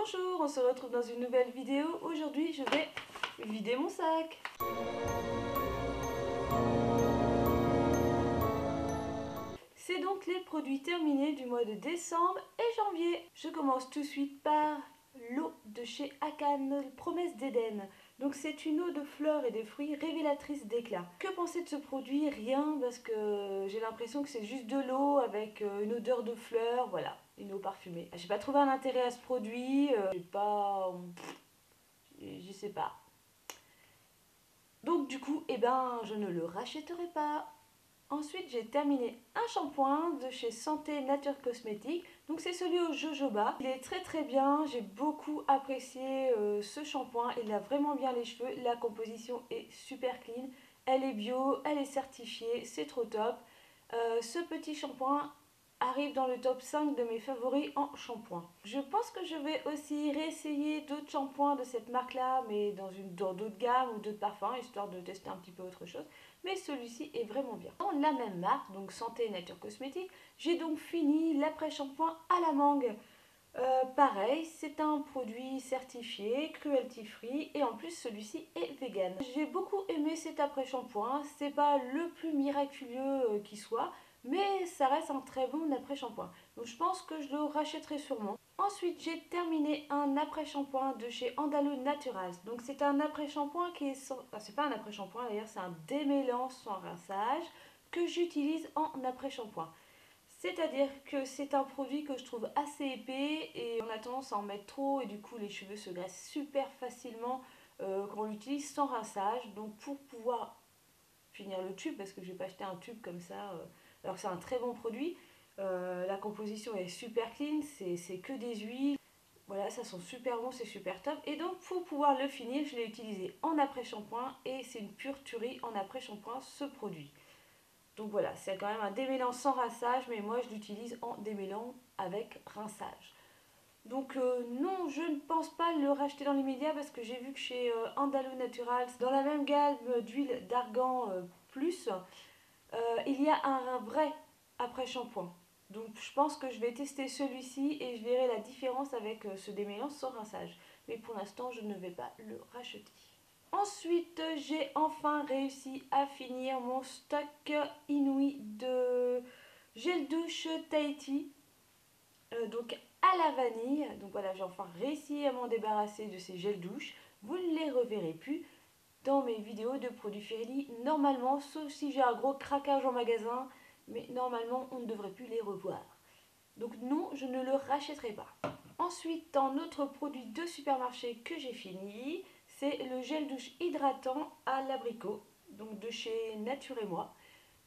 Bonjour, on se retrouve dans une nouvelle vidéo. Aujourd'hui, je vais vider mon sac. C'est donc les produits terminés du mois de décembre et janvier. Je commence tout de suite par l'eau de chez Akan, Promesse d'Éden. Donc c'est une eau de fleurs et de fruits révélatrice d'éclat. Que penser de ce produit? Rien, parce que j'ai l'impression que c'est juste de l'eau avec une odeur de fleurs, voilà, une eau parfumée. J'ai pas trouvé un intérêt à ce produit, je sais pas. Donc du coup, je ne le rachèterai pas. Ensuite, j'ai terminé un shampoing de chez Santé Nature Cosmétique. Donc c'est celui au jojoba. Il est très bien. J'ai beaucoup apprécié ce shampoing. Il a vraiment bien les cheveux. La composition est super clean. Elle est bio, elle est certifiée. C'est trop top. Ce petit shampoing arrive dans le top 5 de mes favoris en shampoing. Je pense que je vais aussi réessayer d'autres shampoings de cette marque-là, mais dans d'autres gammes ou d'autres parfums, histoire de tester un petit peu autre chose. Mais celui-ci est vraiment bien. Dans la même marque, donc Santé Nature Cosmétique, j'ai donc fini l'après-shampoing à la mangue. Pareil, c'est un produit certifié, cruelty free et en plus celui-ci est vegan. J'ai beaucoup aimé cet après-shampoing, c'est pas le plus miraculeux qui soit, mais ça reste un très bon après-shampoing. Donc je pense que je le rachèterai sûrement. Ensuite, j'ai terminé un après-shampoing de chez Andalo Naturals. Donc c'est un après-shampoing qui est sans... Enfin, c'est pas un après-shampoing d'ailleurs, c'est un démêlant sans rinçage que j'utilise en après-shampoing. C'est-à-dire que c'est un produit que je trouve assez épais et on a tendance à en mettre trop et du coup les cheveux se graissent super facilement quand on l'utilise sans rinçage. Donc pour pouvoir finir le tube, parce que je vais pas acheter un tube comme ça, alors que c'est un très bon produit, la composition est super clean, c'est que des huiles. Voilà, ça sent super bon, c'est super top. Et donc pour pouvoir le finir, je l'ai utilisé en après-shampoing et c'est une pure tuerie en après-shampoing ce produit. Donc voilà, c'est quand même un démêlant sans rinçage, mais moi je l'utilise en démêlant avec rinçage. Donc non, je ne pense pas le racheter dans l'immédiat parce que j'ai vu que chez Andalo Naturals, dans la même gamme d'huile d'argan plus, il y a un vrai après-shampoing. Donc je pense que je vais tester celui-ci et je verrai la différence avec ce démêlant sans rinçage. Mais pour l'instant, je ne vais pas le racheter. Ensuite, j'ai enfin réussi à finir mon stock inouï de gel douche Tahiti, donc à la vanille. Donc voilà, j'ai enfin réussi à m'en débarrasser de ces gels douche. Vous ne les reverrez plus dans mes vidéos de produits Fairly normalement, sauf si j'ai un gros craquage en magasin, mais normalement on ne devrait plus les revoir. Donc non, je ne le rachèterai pas. Ensuite, un autre produit de supermarché que j'ai fini, c'est le gel douche hydratant à l'abricot, donc de chez Nature et Moi.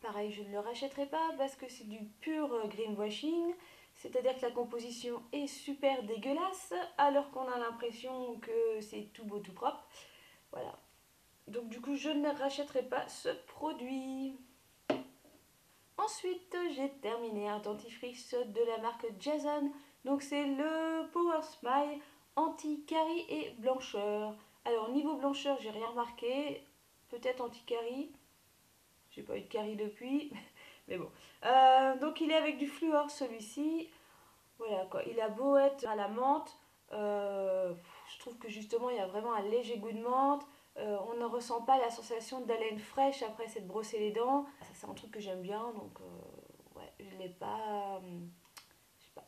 Pareil, je ne le rachèterai pas parce que c'est du pur greenwashing, c'est-à-dire que la composition est super dégueulasse, alors qu'on a l'impression que c'est tout beau tout propre. Voilà. Donc du coup, je ne rachèterai pas ce produit. Ensuite, j'ai terminé un dentifrice de la marque Jason. Donc c'est le Power Smile anti-carie et blancheur. Alors niveau blancheur, j'ai rien remarqué. Peut-être anti-carie. J'ai pas eu de carie depuis. Mais bon. Donc il est avec du fluor celui-ci. Voilà quoi. Il a beau être à la menthe. Je trouve que justement il y a vraiment un léger goût de menthe. On ne ressent pas la sensation d'haleine fraîche après s'être brossé les dents. Ça c'est un truc que j'aime bien, donc ouais, je l'ai pas, je sais pas.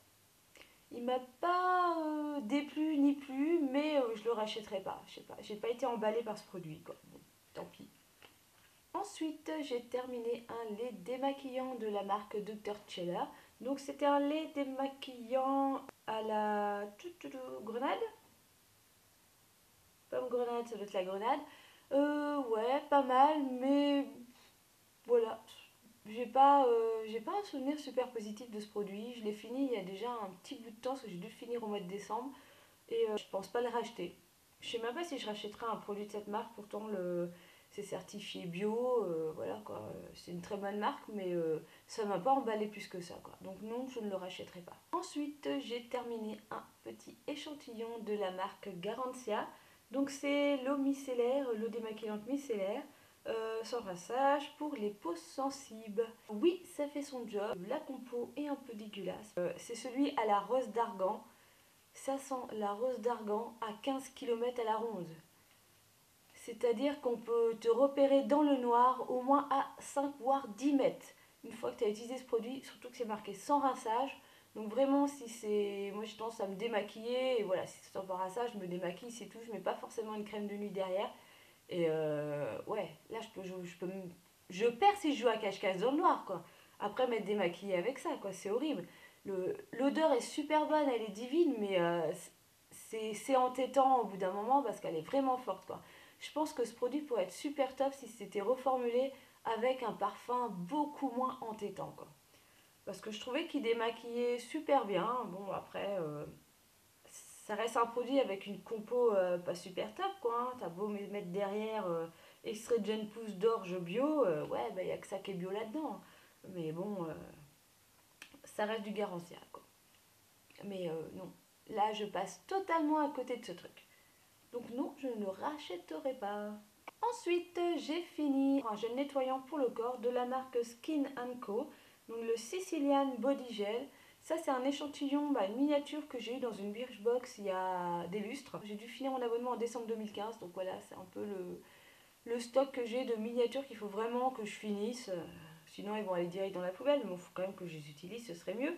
Il m'a pas déplu ni plu, mais je le rachèterai pas. Je sais pas, j'ai pas été emballée par ce produit quoi. Bon, tant pis. Ensuite, j'ai terminé un lait démaquillant de la marque Dr. Cheller. Donc c'était un lait démaquillant à la grenade. Pomme grenade, ça doit être la grenade. Ouais, pas mal, mais voilà. J'ai pas un souvenir super positif de ce produit. Je l'ai fini il y a déjà un petit bout de temps, parce que j'ai dû le finir au mois de décembre. Et je pense pas le racheter. Je sais même pas si je rachèterai un produit de cette marque, pourtant c'est certifié bio, voilà quoi. C'est une très bonne marque, mais ça m'a pas emballé plus que ça quoi. Donc non, je ne le rachèterai pas. Ensuite, j'ai terminé un petit échantillon de la marque Garantia. Donc c'est l'eau micellaire, l'eau démaquillante micellaire. Sans rinçage pour les peaux sensibles. Oui, ça fait son job. La compo est un peu dégueulasse. C'est celui à la rose d'argan. Ça sent la rose d'argan à 15 km à la ronde. C'est-à-dire qu'on peut te repérer dans le noir au moins à 5 voire 10 mètres. Une fois que tu as utilisé ce produit, surtout que c'est marqué sans rinçage. Donc vraiment, si c'est... Moi j'ai tendance à me démaquiller, et voilà, si c'est sans rinçage, je me démaquille, c'est tout. Je mets pas forcément une crème de nuit derrière. Et ouais, là je perds si je joue à cache-cache dans le noir, quoi. Après m'être démaquillée avec ça, quoi, c'est horrible. L'odeur est super bonne, elle est divine, mais c'est entêtant au bout d'un moment parce qu'elle est vraiment forte, quoi. Je pense que ce produit pourrait être super top si c'était reformulé avec un parfum beaucoup moins entêtant, quoi. Parce que je trouvais qu'il démaquillait super bien. Bon, après, ça reste un produit avec une compo pas super top, quoi. Hein. T'as beau mettre derrière extrait de jeune pousse d'orge bio, ouais, bah, y a que ça qui est bio là-dedans. Mais bon, ça reste du Garantia, quoi. Mais non, là, je passe totalement à côté de ce truc. Donc non, je ne rachèterai pas. Ensuite, j'ai fini un gel nettoyant pour le corps de la marque Skin Co. Donc le Sicilian Body Gel. Ça, c'est un échantillon, une miniature que j'ai eu dans une Birchbox il y a des lustres. J'ai dû finir mon abonnement en décembre 2015. Donc voilà, c'est un peu le stock que j'ai de miniatures qu'il faut vraiment que je finisse. Sinon, ils vont aller direct dans la poubelle. Mais il faut quand même que je les utilise, ce serait mieux.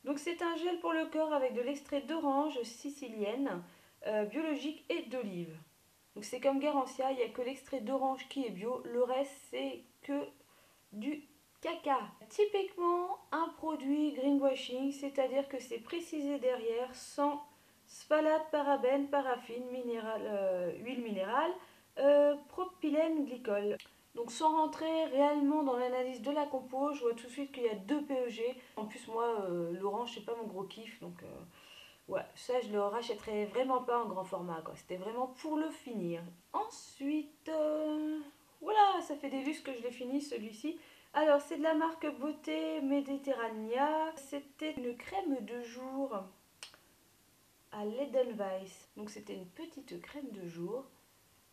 Donc c'est un gel pour le corps avec de l'extrait d'orange sicilienne, biologique et d'olive. Donc c'est comme Garantia, il n'y a que l'extrait d'orange qui est bio, le reste c'est que du caca. Typiquement un produit greenwashing, c'est-à-dire que c'est précisé derrière sans spalate, parabène, paraffine, huile minérale, propylène glycol. Donc sans rentrer réellement dans l'analyse de la compo, je vois tout de suite qu'il y a 2 PEG. En plus moi, l'orange c'est pas mon gros kiff, donc ouais, ça je le rachèterai vraiment pas en grand format, quoi. C'était vraiment pour le finir. Ensuite, voilà, ça fait des lustres que je l'ai fini celui-ci. Alors c'est de la marque Beauté Mediterranea. C'était une crème de jour à l'Edelweiss. Donc c'était une petite crème de jour.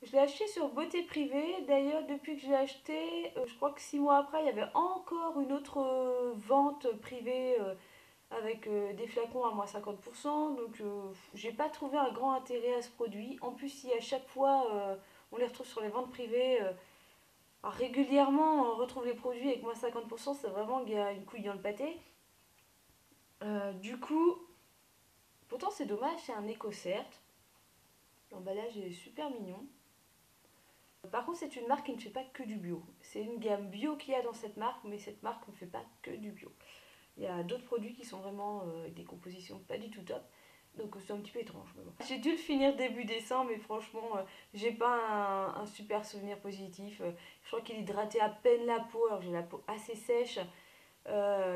Je l'ai acheté sur Beauté Privée. D'ailleurs, depuis que je l'ai acheté, je crois que 6 mois après, il y avait encore une autre vente privée avec des flacons à moins 50%. Donc, j'ai pas trouvé un grand intérêt à ce produit. En plus, si à chaque fois on les retrouve sur les ventes privées, alors, régulièrement on retrouve les produits avec moins 50%, c'est vraiment qu'il y a une couille dans le pâté. Du coup, pourtant c'est dommage, c'est un éco-cert. L'emballage est super mignon. Par contre, c'est une marque qui ne fait pas que du bio. C'est une gamme bio qu'il y a dans cette marque, mais cette marque ne fait pas que du bio. Il y a d'autres produits qui sont vraiment des compositions pas du tout top. Donc c'est un petit peu étrange. Mais bon. J'ai dû le finir début décembre, mais franchement, j'ai pas un super souvenir positif. Je crois qu'il hydratait à peine la peau, alors j'ai la peau assez sèche,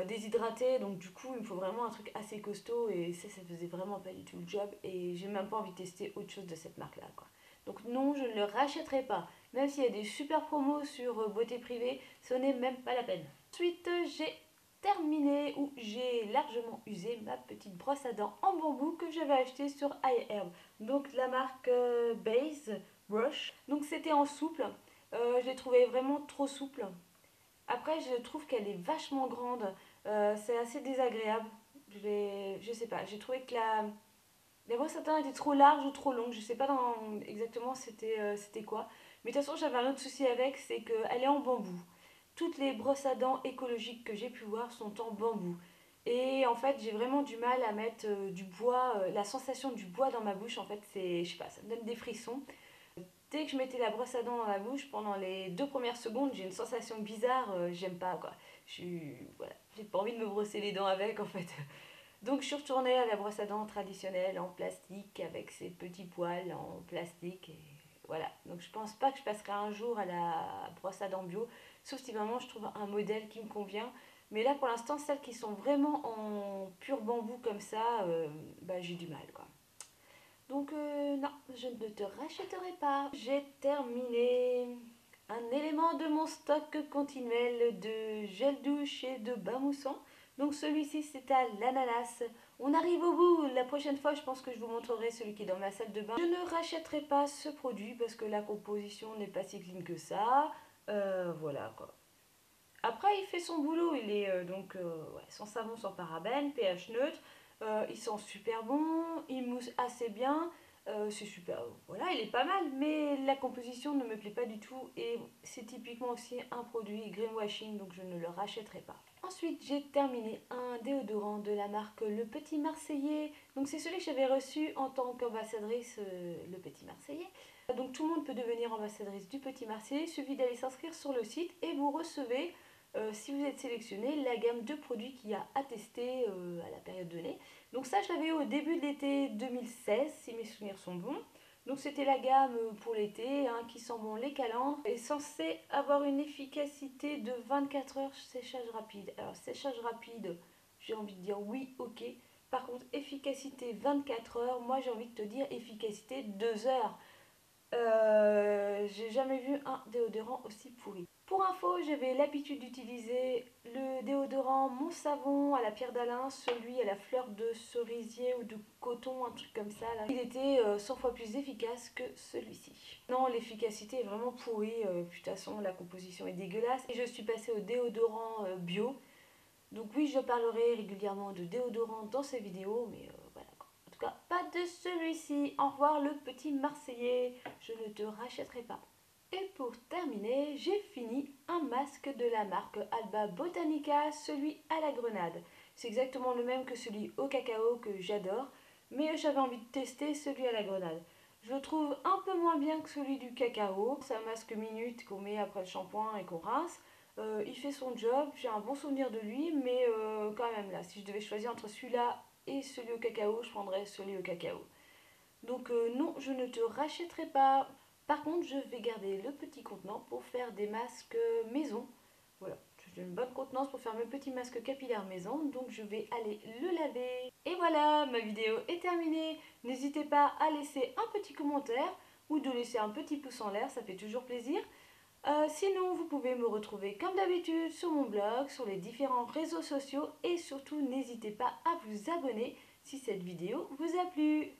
déshydratée. Donc du coup, il me faut vraiment un truc assez costaud. Et ça faisait vraiment pas du tout le job. Et j'ai même pas envie de tester autre chose de cette marque-là, quoi. Donc non, je ne le rachèterai pas. Même s'il y a des super promos sur Beauté Privée, ce n'est même pas la peine. Ensuite, j'ai terminé où j'ai largement usé ma petite brosse à dents en bambou que j'avais achetée sur iHerb. Donc la marque Base Brush. Donc c'était en souple. Je l'ai trouvé vraiment trop souple. Après, je trouve qu'elle est vachement grande. C'est assez désagréable. Je sais pas. J'ai trouvé que la brosse à dents était trop large ou trop longue. Je sais pas exactement c'était quoi. Mais de toute façon, j'avais un autre souci avec, c'est qu'elle est en bambou. Toutes les brosses à dents écologiques que j'ai pu voir sont en bambou. Et en fait, j'ai vraiment du mal à mettre du bois, la sensation du bois dans ma bouche, en fait, je sais pas, ça me donne des frissons. Dès que je mettais la brosse à dents dans la bouche, pendant les 2 premières secondes, j'ai une sensation bizarre, j'aime pas, quoi. Voilà, j'ai pas envie de me brosser les dents avec, en fait. Donc je suis retournée à la brosse à dents traditionnelle en plastique avec ses petits poils en plastique et voilà. Donc je pense pas que je passerai un jour à la brosse à dents bio, sauf si vraiment je trouve un modèle qui me convient. Mais là pour l'instant celles qui sont vraiment en pur bambou comme ça, j'ai du mal, quoi. Donc non, je ne te rachèterai pas. J'ai terminé un élément de mon stock continuel de gel douche et de bain moussant. Donc celui-ci c'est à l'ananas. On arrive au bout. La prochaine fois je pense que je vous montrerai celui qui est dans ma salle de bain. Je ne rachèterai pas ce produit parce que la composition n'est pas si clean que ça. Voilà, quoi. Après il fait son boulot. Il est ouais, sans savon, sans parabènes, pH neutre. Il sent super bon, il mousse assez bien. C'est super, voilà, il est pas mal, mais la composition ne me plaît pas du tout et c'est typiquement aussi un produit greenwashing, donc je ne le rachèterai pas. Ensuite, j'ai terminé un déodorant de la marque Le Petit Marseillais. Donc c'est celui que j'avais reçu en tant qu'ambassadrice, Le Petit Marseillais. Donc tout le monde peut devenir ambassadrice du Petit Marseillais. Il suffit d'aller s'inscrire sur le site et vous recevez, si vous êtes sélectionné, la gamme de produits qu'il y a à tester à la période donnée. Donc ça, je l'avais eu au début de l'été 2016, si mes souvenirs sont bons. Donc c'était la gamme pour l'été, hein, qui sent bon les calandres, est censée avoir une efficacité de 24 heures séchage rapide. Alors séchage rapide, j'ai envie de dire oui, ok. Par contre, efficacité 24 heures, moi j'ai envie de te dire efficacité 2 heures. J'ai jamais vu un déodorant aussi pourri. Pour info, j'avais l'habitude d'utiliser le déodorant Mon Savon à la pierre d'Alain, celui à la fleur de cerisier ou de coton, un truc comme ça. Là. Il était 100 fois plus efficace que celui-ci. Non, l'efficacité est vraiment pourrie. De toute façon, la composition est dégueulasse. Et je suis passée au déodorant bio. Donc oui, je parlerai régulièrement de déodorant dans ces vidéos, mais voilà. En tout cas, pas de celui-ci. Au revoir le Petit Marseillais. Je ne te rachèterai pas. Et pour terminer, j'ai fini un masque de la marque Alba Botanica, celui à la grenade. C'est exactement le même que celui au cacao que j'adore, mais j'avais envie de tester celui à la grenade. Je le trouve un peu moins bien que celui du cacao. C'est un masque minute qu'on met après le shampoing et qu'on rince. Il fait son job, j'ai un bon souvenir de lui, mais quand même là, si je devais choisir entre celui-là et celui au cacao, je prendrais celui au cacao. Donc non, je ne te rachèterai pas. Par contre, je vais garder le petit contenant pour faire des masques maison. Voilà, j'ai une bonne contenance pour faire mes petits masques capillaires maison, donc je vais aller le laver. Et voilà, ma vidéo est terminée. N'hésitez pas à laisser un petit commentaire ou de laisser un petit pouce en l'air, ça fait toujours plaisir. Sinon, vous pouvez me retrouver comme d'habitude sur mon blog, sur les différents réseaux sociaux et surtout n'hésitez pas à vous abonner si cette vidéo vous a plu.